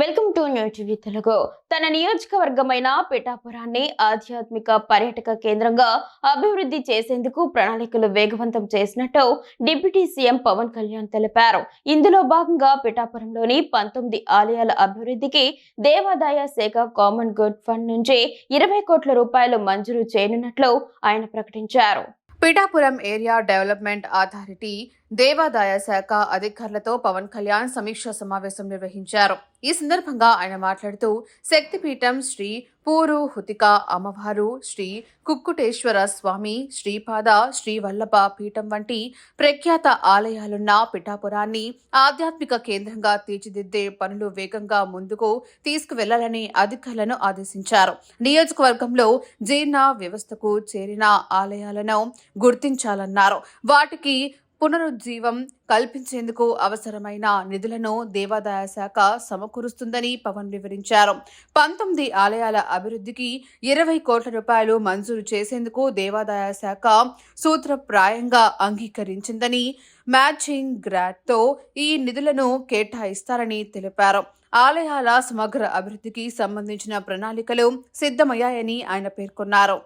Welcome to new TV Telugu. తన నియోజకవర్గమైన పిఠాపురాన్ని ఆధ్యాత్మిక పర్యాటక కేంద్రంగా అభివృద్ధి చేసేందుకు ప్రణాళికలు వేగవంతం చేసినట్టు డిప్యూటీ సీఎం పవన్ కళ్యాణ్ తెలిపారు. ఇందులో భాగంగా పిఠాపురంలోని 19 ఆలయాల అభివృద్ధికి దేవాదాయ శాఖ కామన్ గుడ్ ఫండ్ నుంచి 20 కోట్ల రూపాయలు మంజూరు చేయనున్నట్లు ఆయన ప్రకటించారు. పిఠాపురం ఏరియా డెవలప్మెంట్ అథారిటీ దేవాదాయ శాఖ అధికారులతో పవన్ కళ్యాణ్ సమీక్షా సమావేశం నిర్వహించారు. ఈ సందర్భంగా ఆయన మాట్లాడుతూ శక్తిపీఠం శ్రీ పూరుహుతిక అమ్మవారు, శ్రీ కుక్కుటేశ్వర స్వామి, శ్రీపాద, శ్రీ వల్లభ పీఠం వంటి ప్రఖ్యాత ఆలయాలున్న పిఠాపురాన్ని ఆధ్యాత్మిక కేంద్రంగా తీర్చిదిద్దే పనులు వేగంగా ముందుకు తీసుకువెళ్లాలని అధికారులను ఆదేశించారు. నియోజకవర్గంలో జీర్ణ వ్యవస్థకు చేరిన ఆలయాలను గుర్తించాలన్నారు. వాటికి పునరుజ్జీవం కల్పించేందుకు అవసరమైన నిధులను దేవాదాయ శాఖ సమకూరుస్తుందని పవన్ వివరించారు. 19 ఆలయాల అభివృద్ధికి 20 కోట్ల రూపాయలు మంజూరు చేసేందుకు దేవాదాయ శాఖ సూత్రప్రాయంగా అంగీకరించిందని, మ్యాచింగ్ గ్రాంట్తో ఈ నిధులను కేటాయిస్తారని తెలిపారు. ఆలయాల సమగ్ర అభివృద్ధికి సంబంధించిన ప్రణాళికలు సిద్ధమయ్యాయని ఆయన పేర్కొన్నారు.